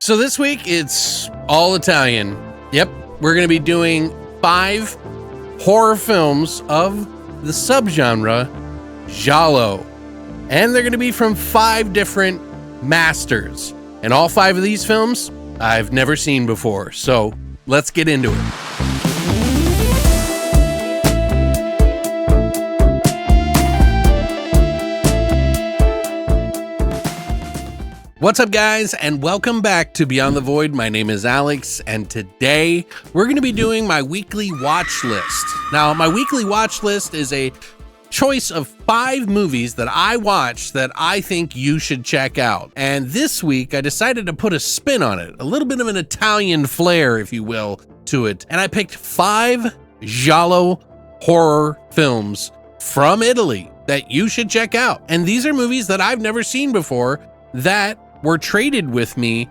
So this week it's all Italian. Yep, we're going to be doing 5 horror films of the subgenre Giallo. And they're going to be from 5 different masters. And all 5 of these films I've never seen before. So let's get into it. What's up, guys, and welcome back to Beyond the Void. My name is Alex, and today we're going to be doing my weekly watch list. Now, my weekly watch list is a choice of 5 movies that I watched that I think you should check out. And this week, I decided to put a spin on it, a little bit of an Italian flair, if you will, to it. And I picked 5 Giallo horror films from Italy that you should check out. And these are movies that I've never seen before that were traded with me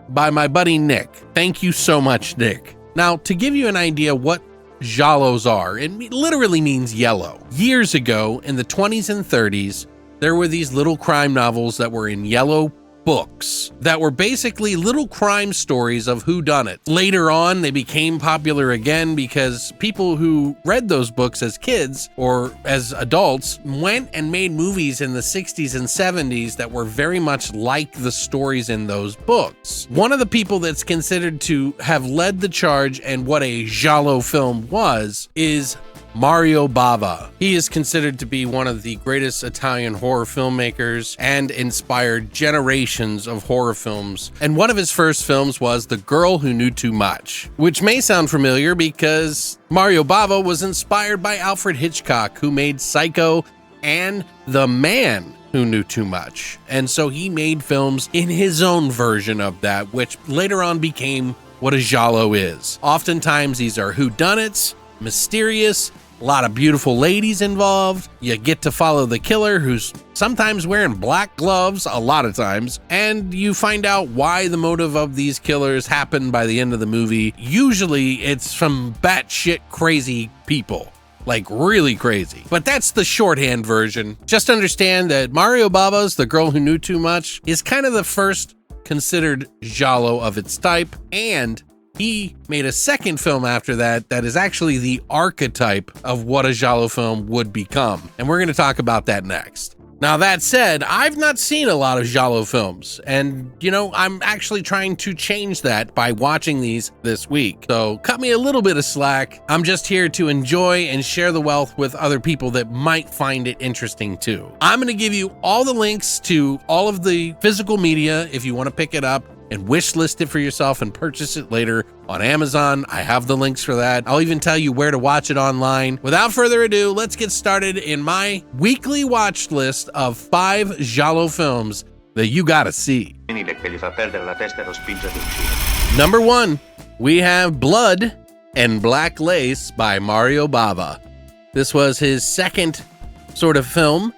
by my buddy Nick. Thank you so much, Nick. Now, to give you an idea what Giallos are, it literally means yellow. Years ago, in the 20s and 30s, there were these little crime novels that were in yellow books that were basically little crime stories of whodunit. Later on, they became popular again because people who read those books as kids or as adults went and made movies in the 60s and 70s that were very much like the stories in those books. One of the people that's considered to have led the charge and what a Giallo film was is Mario Bava. He is considered to be one of the greatest Italian horror filmmakers and inspired generations of horror films. And one of his first films was The Girl Who Knew Too Much, which may sound familiar because Mario Bava was inspired by Alfred Hitchcock, who made Psycho and The Man Who Knew Too Much. And so he made films in his own version of that, which later on became what a Giallo is. Oftentimes these are whodunits, mysterious, a lot of beautiful ladies involved. You get to follow the killer, who's sometimes wearing black gloves, a lot of times, and you find out why the motive of these killers happened by the end of the movie. Usually it's from batshit crazy people. Like really crazy. But that's the shorthand version. Just understand that Mario Bava's The Girl Who Knew Too Much is kind of the first considered Giallo of its type, and he made a second film after that that is actually the archetype of what a Giallo film would become. And we're going to talk about that next. Now, that said, I've not seen a lot of Giallo films, and I'm actually trying to change that by watching these this week. So cut me a little bit of slack. I'm just here to enjoy and share the wealth with other people that might find it interesting too. I'm going to give you all the links to all of the physical media if you want to pick it up and wish list it for yourself and purchase it later on Amazon. I have the links for that. I'll even tell you where to watch it online. Without further ado, let's get started in my weekly watch list of 5 Giallo films that you gotta see. Number 1, we have Blood and Black Lace by Mario Bava. This was his second sort of film,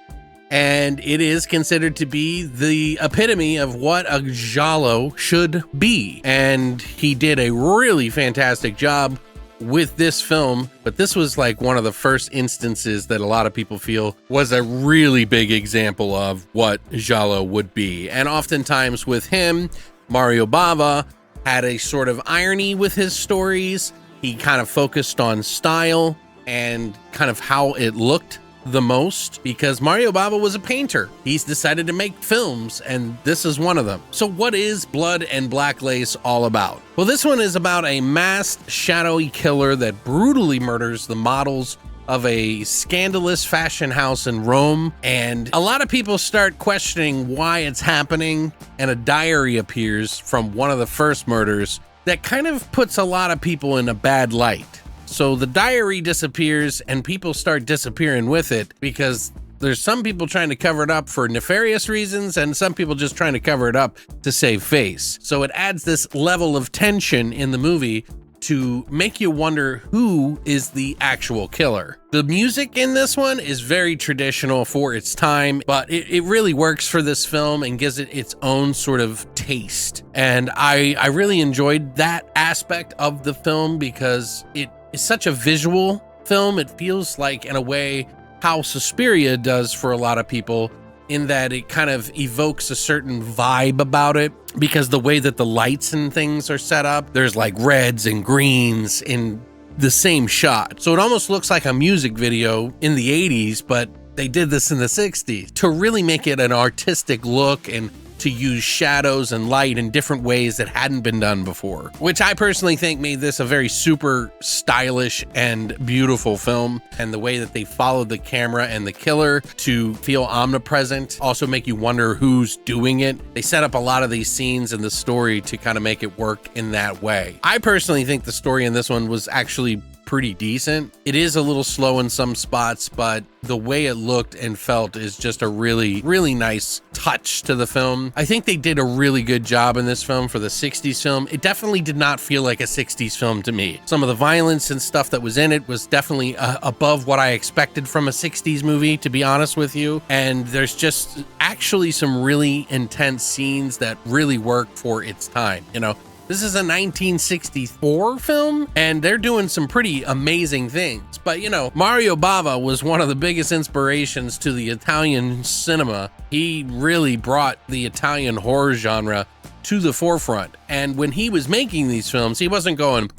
and it is considered to be the epitome of what a Giallo should be. And he did a really fantastic job with this film, but this was like one of the first instances that a lot of people feel was a really big example of what Giallo would be. And oftentimes with him, Mario Bava had a sort of irony with his stories. He kind of focused on style and kind of how it looked the most, because Mario Bava was a painter. He's decided to make films, and this is one of them. So what is Blood and Black Lace all about? Well, this one is about a masked, shadowy killer that brutally murders the models of a scandalous fashion house in Rome, and a lot of people start questioning why it's happening, and a diary appears from one of the first murders that kind of puts a lot of people in a bad light. So the diary disappears and people start disappearing with it because there's some people trying to cover it up for nefarious reasons and some people just trying to cover it up to save face. So it adds this level of tension in the movie to make you wonder who is the actual killer. The music in this one is very traditional for its time, but it really works for this film and gives it its own sort of taste. And I really enjoyed that aspect of the film because it is such a visual film. It feels like, in a way, how Suspiria does for a lot of people, in that it kind of evokes a certain vibe about it because the way that the lights and things are set up, there's like reds and greens in the same shot. So it almost looks like a music video in the 80s, but they did this in the 60s to really make it an artistic look and to use shadows and light in different ways that hadn't been done before, which I personally think made this a very super stylish and beautiful film. And the way that they followed the camera and the killer to feel omnipresent, also make you wonder who's doing it. They set up a lot of these scenes in the story to kind of make it work in that way. I personally think the story in this one was actually pretty decent. It is a little slow in some spots, but the way it looked and felt is just a really, really nice touch to the film. I think they did a really good job in this film for the 60s film. It definitely did not feel like a 60s film to me. Some of the violence and stuff that was in it was definitely above what I expected from a 60s movie, to be honest with you. And there's just actually some really intense scenes that really work for its time, you know? This is a 1964 film, and they're doing some pretty amazing things. But, you know, Mario Bava was one of the biggest inspirations to the Italian cinema. He really brought the Italian horror genre to the forefront. And when he was making these films, he wasn't going,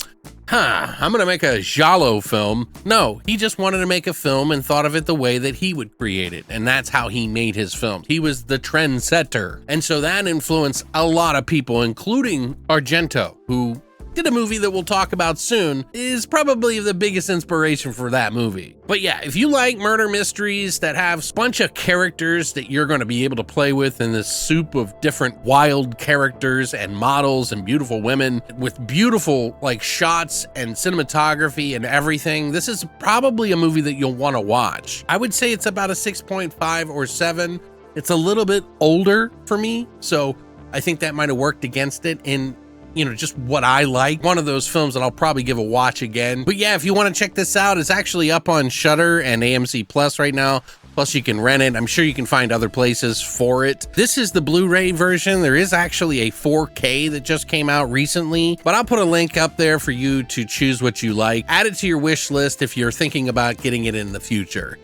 I'm gonna make a giallo film. No, he just wanted to make a film and thought of it the way that he would create it. And that's how he made his film. He was the trendsetter. And so that influenced a lot of people, including Argento, who did a movie that we'll talk about soon, is probably the biggest inspiration for that movie. But yeah, if you like murder mysteries that have a bunch of characters that you're going to be able to play with in this soup of different wild characters and models and beautiful women with beautiful like shots and cinematography and everything, this is probably a movie that you'll want to watch. I would say it's about a 6.5 or 7. It's a little bit older for me, so I think that might have worked against it in, you know, just what I like. One of those films that I'll probably give a watch again. But yeah, if you want to check this out, it's actually up on Shudder and AMC Plus right now. Plus you can rent it. I'm sure you can find other places for it. This is the Blu-ray version. There is actually a 4K that just came out recently, but I'll put a link up there for you to choose what you like. Add it to your wish list if you're thinking about getting it in the future.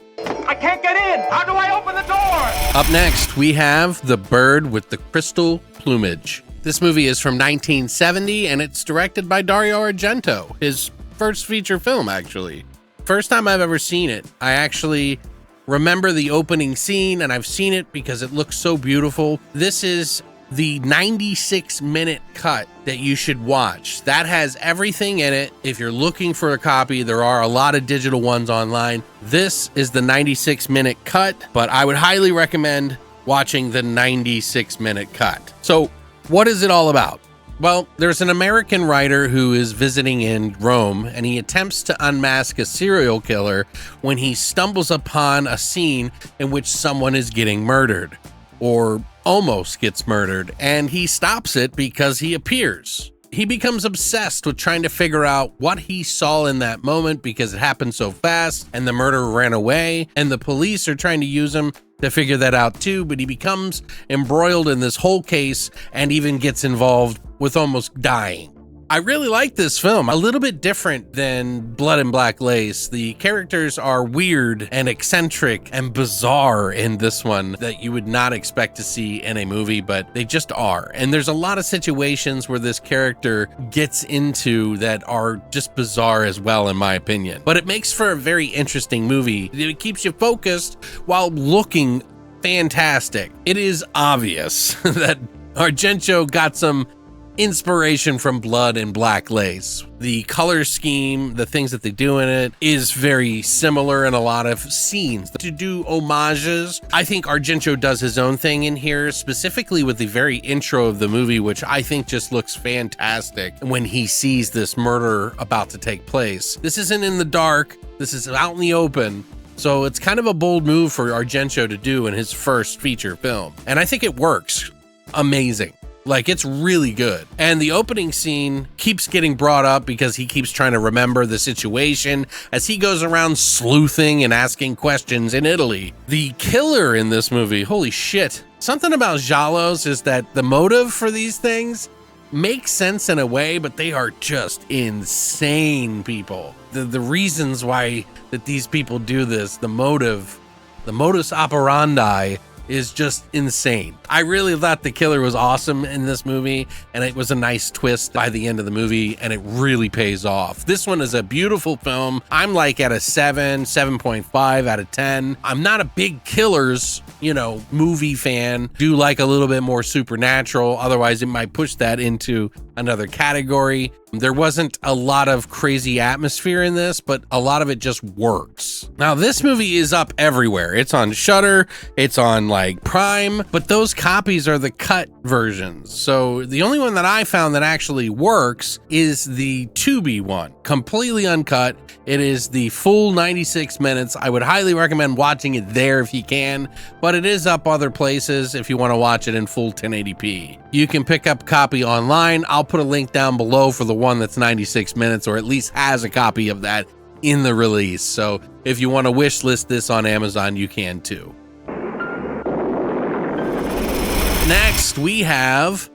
I can't get in! How do I open the door? Up next, we have The Bird with the Crystal Plumage. This movie is from 1970, and it's directed by Dario Argento, his first feature film, actually. First time I've ever seen it. I actually remember the opening scene, and I've seen it because it looks so beautiful. This is the 96-minute cut that you should watch. That has everything in it. If you're looking for a copy, there are a lot of digital ones online. This is the 96-minute cut, but I would highly recommend watching the 96-minute cut. So, what is it all about? Well, there's an American writer who is visiting in Rome, and he attempts to unmask a serial killer when he stumbles upon a scene in which someone is getting murdered, or almost gets murdered, and he stops it because he appears. He becomes obsessed with trying to figure out what he saw in that moment because it happened so fast, and the murderer ran away, and the police are trying to use him to figure that out too, but he becomes embroiled in this whole case and even gets involved with almost dying. I really like this film. A little bit different than Blood and Black Lace. The characters are weird and eccentric and bizarre in this one that you would not expect to see in a movie, but they just are. And there's a lot of situations where this character gets into that are just bizarre as well, in my opinion. But it makes for a very interesting movie. It keeps you focused while looking fantastic. It is obvious that Argento got some inspiration from Blood and Black Lace. The color scheme, the things that they do in it is very similar in a lot of scenes. To do homages, I think Argento does his own thing in here, specifically with the very intro of the movie, which I think just looks fantastic when he sees this murder about to take place. This isn't in the dark, this is out in the open. So it's kind of a bold move for Argento to do in his first feature film. And I think it works amazing. Like, it's really good. And the opening scene keeps getting brought up because he keeps trying to remember the situation as he goes around sleuthing and asking questions in Italy. The killer in this movie, holy shit. Something about giallos is that the motive for these things makes sense in a way, but they are just insane people. The reasons why that these people do this, the motive, the modus operandi is just insane. I really thought the killer was awesome in this movie, and it was a nice twist by the end of the movie, and it really pays off. This one is a beautiful film. I'm like at a 7.5 out of 10. I'm not a big killers, movie fan. Do like a little bit more supernatural. Otherwise, it might push that into another category. There wasn't a lot of crazy atmosphere in this, but a lot of it just works. Now, this movie is up everywhere. It's on Shudder, it's on like Prime, but those copies are the cut versions. So the only one that I found that actually works is the Tubi one, completely uncut. It is the full 96 minutes. I would highly recommend watching it there if you can, but it is up other places if you want to watch it in full 1080p. You can pick up a copy online. I'll put a link down below for the one that's 96 minutes, or at least has a copy of that in the release. So if you want to wish list this on Amazon, you can too. Next, we have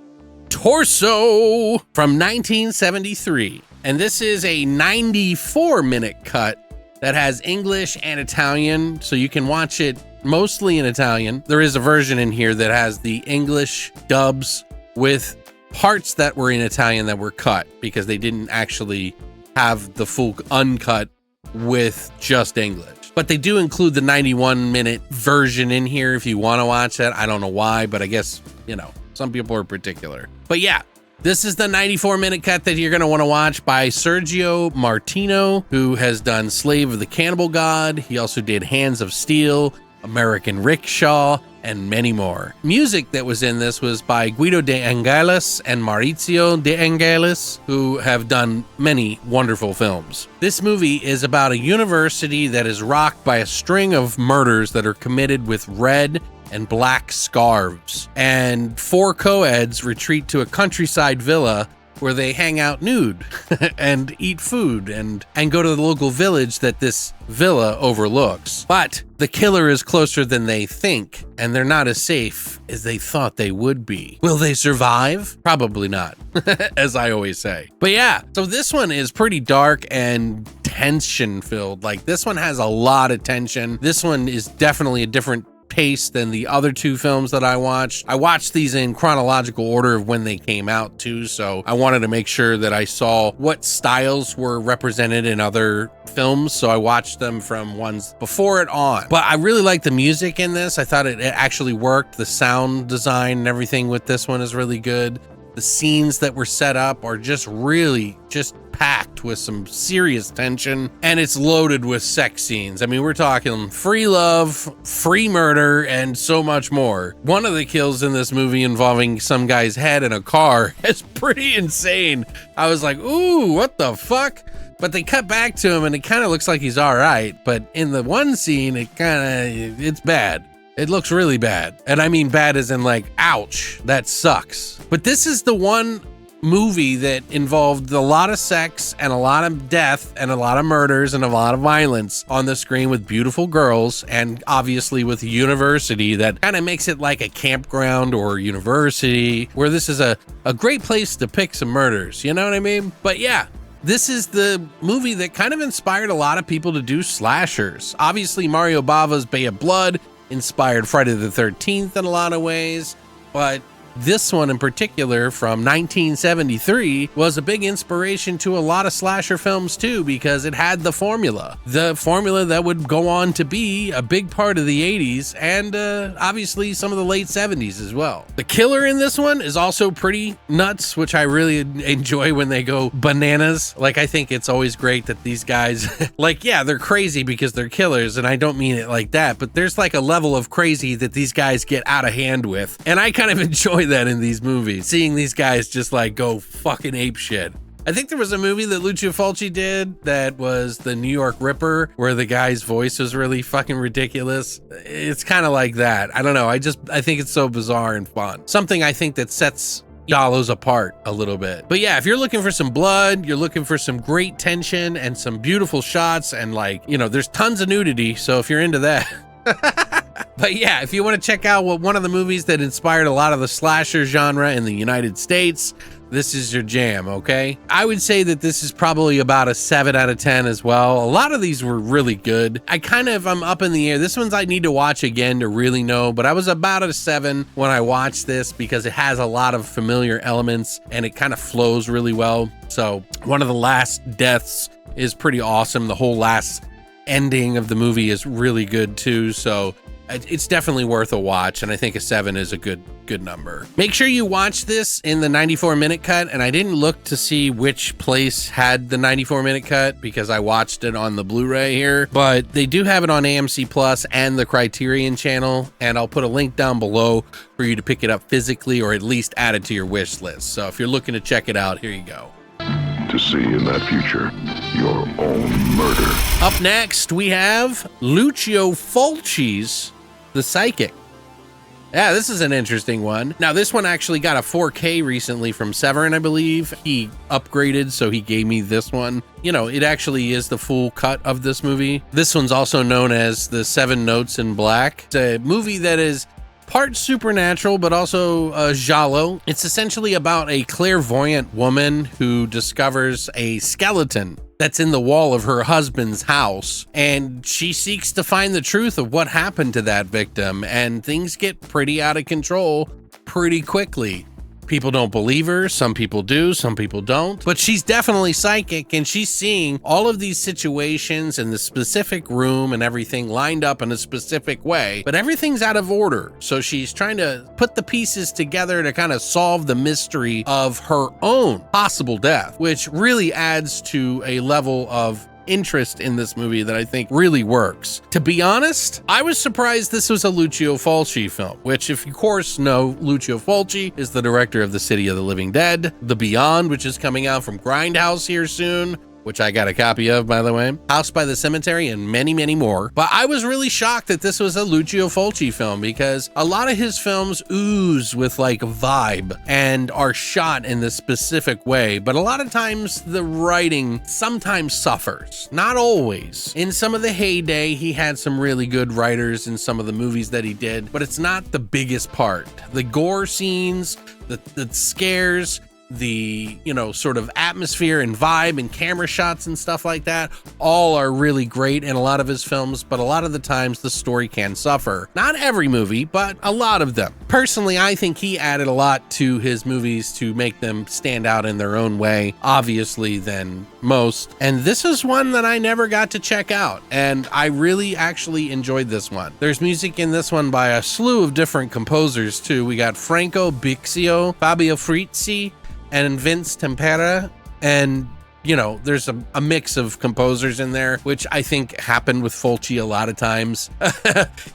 Torso from 1973. And this is a 94-minute cut that has English and Italian, so you can watch it mostly in Italian. There is a version in here that has the English dubs with parts that were in Italian that were cut because they didn't actually have the full uncut with just English. But they do include the 91-minute version in here if you want to watch that. I don't know why, but I guess, some people are particular. But yeah, this is the 94-minute cut that you're going to want to watch by Sergio Martino, who has done Slave of the Cannibal God. He also did Hands of Steel, American Rickshaw, and many more. Music that was in this was by Guido de Angelis and Maurizio de Angelis, who have done many wonderful films. This movie is about a university that is rocked by a string of murders that are committed with red and black scarves. And 4 co-eds retreat to a countryside villa where they hang out nude and eat food and go to the local village that this villa overlooks. But the killer is closer than they think, and they're not as safe as they thought they would be. Will they survive? Probably not, as I always say. But yeah, so this one is pretty dark and tension filled. Like, this one has a lot of tension. This one is definitely a different pace than the other 2 films that I watched. I watched these in chronological order of when they came out too, so I wanted to make sure that I saw what styles were represented in other films, so I watched them from ones before it on. But I really like the music in this. I thought it actually worked. The sound design and everything with this one is really good. The scenes that were set up are just really packed with some serious tension, and it's loaded with sex scenes. I mean, we're talking free love, free murder, and so much more. One of the kills in this movie involving some guy's head in a car is pretty insane. I was like, ooh, what the fuck? But they cut back to him and it kind of looks like he's all right. But in the one scene, it's bad. It looks really bad. And I mean bad as in like, ouch, that sucks. But this is the one movie that involved a lot of sex and a lot of death and a lot of murders and a lot of violence on the screen with beautiful girls, and obviously with a university that kind of makes it like a campground or university, where this is a great place to pick some murders, you know what I mean? But yeah, this is the movie that kind of inspired a lot of people to do slashers. Obviously, Mario Bava's Bay of Blood inspired Friday the 13th in a lot of ways, but this one in particular from 1973 was a big inspiration to a lot of slasher films too, because it had the formula that would go on to be a big part of the 80s and obviously some of the late 70s as well. The killer in this one is also pretty nuts, which I really enjoy when they go bananas. Like, I think it's always great that these guys like, yeah, they're crazy because they're killers, and I don't mean it like that, but there's like a level of crazy that these guys get out of hand with, and I kind of enjoy that in these movies, seeing these guys just like go fucking ape shit. I think there was a movie that Lucio Fulci did that was the New York Ripper, where the guy's voice was really fucking ridiculous. It's kind of like that. I don't know. I think it's so bizarre and fun. Something I think that sets Giallos apart a little bit. But yeah, if you're looking for some blood, you're looking for some great tension and some beautiful shots, and like, there's tons of nudity. So if you're into that. But yeah, if you want to check out one of the movies that inspired a lot of the slasher genre in the United States, this is your jam, okay? I would say that this is probably about a 7 out of 10 as well. A lot of these were really good. I'm up in the air. This one's I need to watch again to really know, but I was about at a 7 when I watched this because it has a lot of familiar elements and it kind of flows really well. So one of the last deaths is pretty awesome. The whole last ending of the movie is really good too. So it's definitely worth a watch, and I think a 7 is a good number. Make sure you watch this in the 94-minute cut, and I didn't look to see which place had the 94-minute cut because I watched it on the Blu-ray here, but they do have it on AMC Plus and the Criterion channel, and I'll put a link down below for you to pick it up physically or at least add it to your wish list. So if you're looking to check it out, here you go. To see in that future your own murder. Up next, we have Lucio Fulci's The Psychic. Yeah, this is an interesting one. Now, this one actually got a 4K recently from Severin, I believe. He upgraded, so he gave me this one. You know, it actually is the full cut of this movie. This one's also known as The Seven Notes in Black. It's a movie that is part supernatural, but also giallo. It's essentially about a clairvoyant woman who discovers a skeleton that's in the wall of her husband's house, and she seeks to find the truth of what happened to that victim, and things get pretty out of control pretty quickly. People don't believe her, some people do, some people don't, but she's definitely psychic, and she's seeing all of these situations in the specific room and everything lined up in a specific way, but everything's out of order. So she's trying to put the pieces together to kind of solve the mystery of her own possible death, which really adds to a level of interest in this movie that I think really works. To be honest, I was surprised this was a Lucio Fulci film, which, if you of course know, Lucio Fulci is the director of The City of the Living Dead, The Beyond, which is coming out from Grindhouse here soon, which I got a copy of, by the way, House by the Cemetery, and many, many more. But I was really shocked that this was a Lucio Fulci film because a lot of his films ooze with like vibe and are shot in this specific way. But a lot of times the writing sometimes suffers, not always. In some of the heyday, he had some really good writers in some of the movies that he did, but it's not the biggest part. The gore scenes, the scares, the, you know, sort of atmosphere and vibe and camera shots and stuff like that all are really great in a lot of his films, but a lot of the times the story can suffer. Not every movie, but a lot of them. Personally, I think he added a lot to his movies to make them stand out in their own way, obviously, than most. And this is one that I never got to check out, and I really actually enjoyed this one. There's music in this one by a slew of different composers too. We got Franco Bixio, Fabio Frizzi, and Vince Tempera, and you know, there's a mix of composers in there, which I think happened with Fulci a lot of times.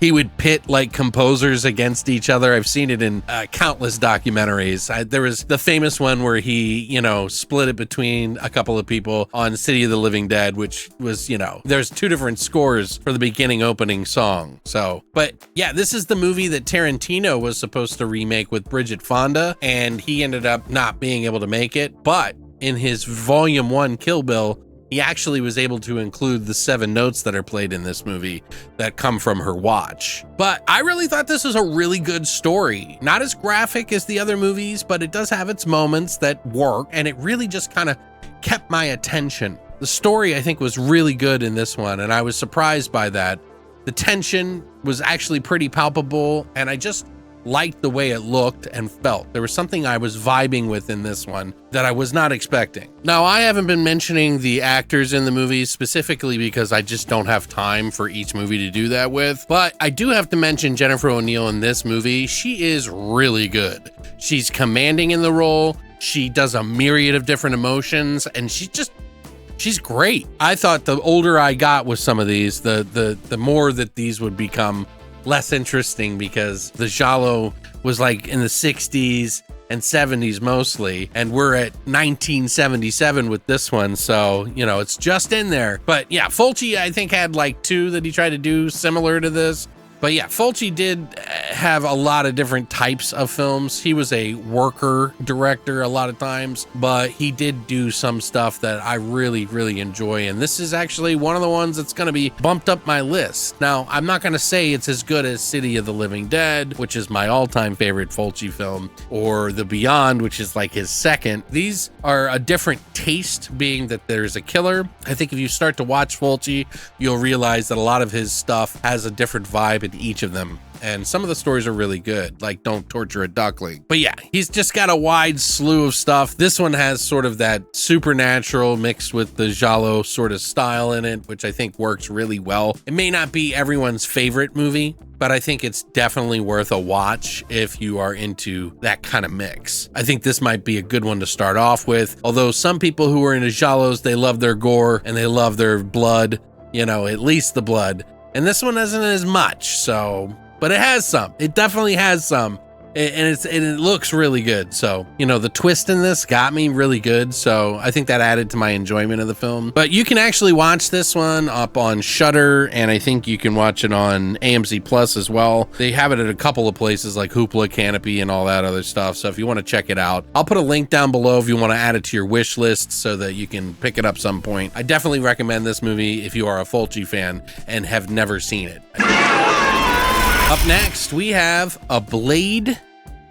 He would pit like composers against each other. I've seen it in countless documentaries. There was the famous one where he, you know, split it between a couple of people on City of the Living Dead, which was, you know, there's two different scores for the beginning opening song. So, but yeah, this is the movie that Tarantino was supposed to remake with Bridget Fonda, and he ended up not being able to make it. But in his Volume 1 Kill Bill, he actually was able to include the 7 notes that are played in this movie that come from her watch. But I really thought this was a really good story. Not as graphic as the other movies, but it does have its moments that work, and it really just kind of kept my attention. The story, I think, was really good in this one, and I was surprised by that. The tension was actually pretty palpable, and I just liked the way it looked and felt. There was something I was vibing with in this one that I was not expecting. Now, I haven't been mentioning the actors in the movie specifically because I just don't have time for each movie to do that with, but I do have to mention Jennifer O'Neill in this movie. She is really good. She's commanding in the role. She does a myriad of different emotions, and she's great. I thought the older I got with some of these, the more that these would become less interesting, because the giallo was like in the 60s and 70s mostly, and we're at 1977 with this one, so you know, it's just in there. But yeah, Fulci I think had like 2 that he tried to do similar to this, But yeah, Fulci did have a lot of different types of films. He was a worker director a lot of times, but he did do some stuff that I really, really enjoy. And this is actually one of the ones that's going to be bumped up my list. Now, I'm not going to say it's as good as City of the Living Dead, which is my all-time favorite Fulci film, or The Beyond, which is like his second. These are a different taste, being that there's a killer. I think if you start to watch Fulci, you'll realize that a lot of his stuff has a different vibe in each of them. And some of the stories are really good, like Don't Torture a Duckling. But yeah, he's just got a wide slew of stuff. This one has sort of that supernatural mixed with the giallo sort of style in it, which I think works really well. It may not be everyone's favorite movie, but I think it's definitely worth a watch if you are into that kind of mix. I think this might be a good one to start off with. Although some people who are into giallos, they love their gore and they love their blood, you know, at least the blood. And this one isn't as much, so... But it has some. It definitely has some. And it looks really good. So, you know, the twist in this got me really good. So I think that added to my enjoyment of the film. But you can actually watch this one up on Shudder, and I think you can watch it on AMC Plus as well. They have it at a couple of places like Hoopla, Canopy, and all that other stuff. So if you want to check it out, I'll put a link down below if you want to add it to your wish list so that you can pick it up some point. I definitely recommend this movie if you are a Fulci fan and have never seen it. Up next, we have A Blade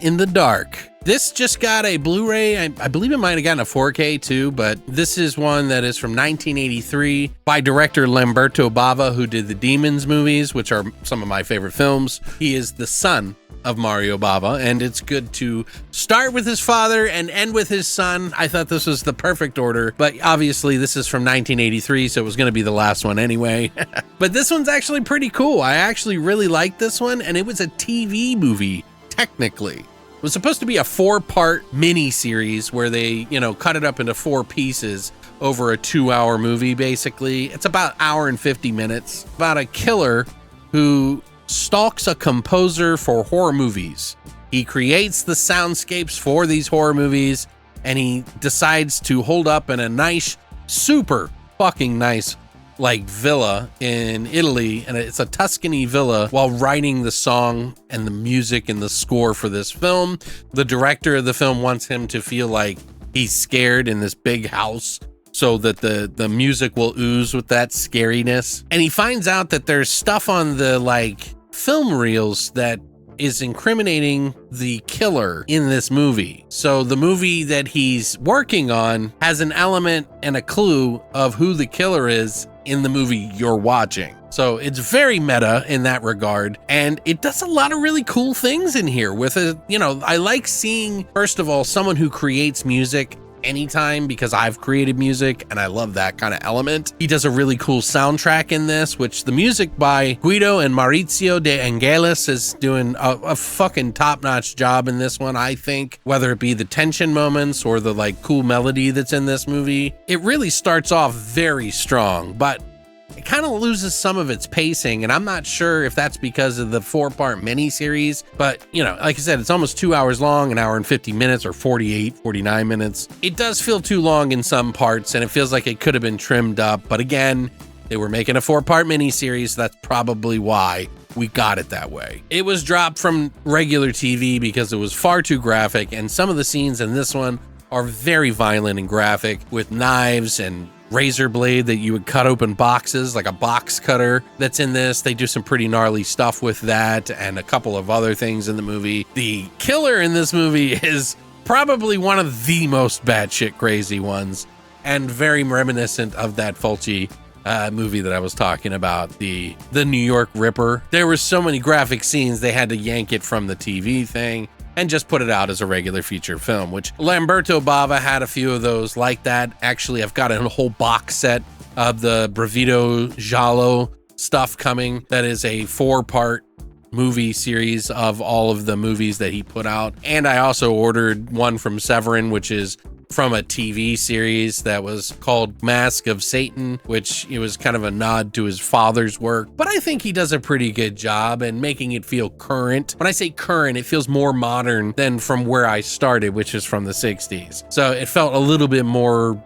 in the Dark. This just got a Blu-ray. I believe it might have gotten a 4K too, but this is one that is from 1983 by director Lamberto Bava, who did the Demons movies, which are some of my favorite films. He is the son of Mario Bava, and it's good to start with his father and end with his son. I thought this was the perfect order, but obviously this is from 1983, so it was going to be the last one anyway. But this one's actually pretty cool. I actually really liked this one, and it was a TV movie, technically. It was supposed to be a 4-part mini series where they, you know, cut it up into 4 pieces over a 2-hour movie, basically. It's about an hour and 50 minutes, about a killer who stalks a composer for horror movies. He creates the soundscapes for these horror movies, and he decides to hold up in a nice, super fucking nice, like, villa in Italy, and it's a Tuscany villa, while writing the song and the music and the score for this film. The director of the film wants him to feel like he's scared in this big house, so that the music will ooze with that scariness. And he finds out that there's stuff on the, like, film reels that is incriminating the killer in this movie. So the movie that he's working on has an element and a clue of who the killer is in the movie you're watching. So it's very meta in that regard, and it does a lot of really cool things in here with a, you know, I like seeing, first of all, someone who creates music anytime, because I've created music and I love that kind of element. He does a really cool soundtrack in this, which the music by Guido and Maurizio De Angelis is doing a fucking top-notch job in this one, I think, whether it be the tension moments or the like cool melody that's in this movie. It really starts off very strong, but it kind of loses some of its pacing, and I'm not sure if that's because of the 4-part miniseries, but, you know, like I said, it's almost 2 hours long, an hour and 50 minutes, or 48, 49 minutes. It does feel too long in some parts, and it feels like it could have been trimmed up, but again, they were making a 4-part miniseries, so that's probably why we got it that way. It was dropped from regular TV because it was far too graphic, and some of the scenes in this one are very violent and graphic, with knives and razor blade that you would cut open boxes, like a box cutter that's in this. They do some pretty gnarly stuff with that, and a couple of other things in the movie. The killer in this movie is probably one of the most batshit crazy ones, and very reminiscent of that Fulci movie that I was talking about, the New York Ripper. There were so many graphic scenes they had to yank it from the TV thing and just put it out as a regular feature film, which Lamberto Bava had a few of those like that. Actually, I've got a whole box set of the Bravido Giallo stuff coming. That is a 4-part movie series of all of the movies that he put out. And I also ordered one from Severin, which is from a TV series that was called Mask of Satan, which it was kind of a nod to his father's work. But I think he does a pretty good job in making it feel current. When I say current, it feels more modern than from where I started, which is from the 60s. So it felt a little bit more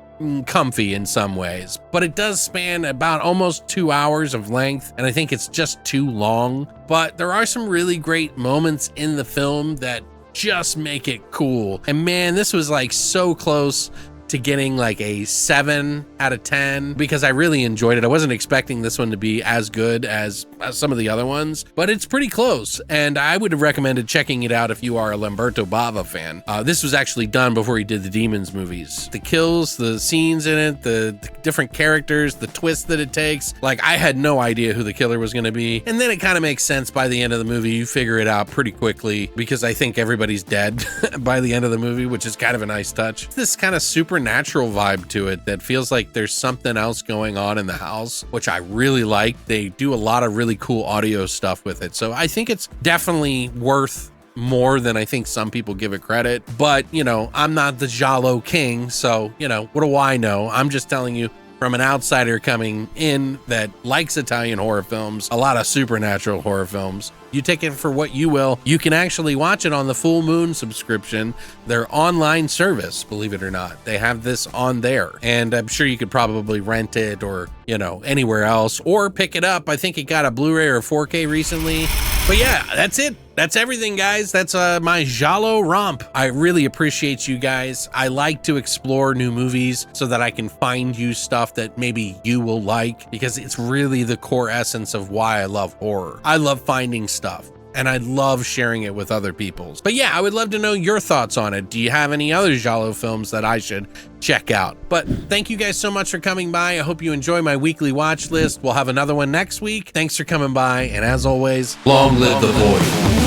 comfy in some ways, but it does span about almost 2 hours of length, and I think it's just too long. But there are some really great moments in the film that just make it cool. And man, this was like so close to getting like a 7 out of 10 because I really enjoyed it. I wasn't expecting this one to be as good as some of the other ones, but it's pretty close. And I would have recommended checking it out if you are a Lamberto Bava fan. This was actually done before he did the Demons movies. The kills, the scenes in it, the different characters, the twist that it takes. Like, I had no idea who the killer was going to be. And then it kind of makes sense by the end of the movie. You figure it out pretty quickly because I think everybody's dead by the end of the movie, which is kind of a nice touch. This kind of supernatural vibe to it that feels like there's something else going on in the house, which I really like. They do a lot of really cool audio stuff with it. So I think it's definitely worth more than I think some people give it credit. But, you know, I'm not the Giallo king, so, you know, what do I know? I'm just telling you from an outsider coming in that likes Italian horror films, a lot of supernatural horror films. You take it for what you will. You can actually watch it on the Full Moon subscription, their online service, believe it or not. They have this on there, and I'm sure you could probably rent it or, you know, anywhere else or pick it up. I think it got a Blu-ray or 4K recently. But yeah, that's it. That's everything, guys. That's my Giallo romp. I really appreciate you guys. I like to explore new movies so that I can find you stuff that maybe you will like, because it's really the core essence of why I love horror. I love finding stuff, and I love sharing it with other people. But yeah, I would love to know your thoughts on it. Do you have any other Giallo films that I should check out? But thank you guys so much for coming by. I hope you enjoy my weekly watch list. We'll have another one next week. Thanks for coming by, and as always, long live the void.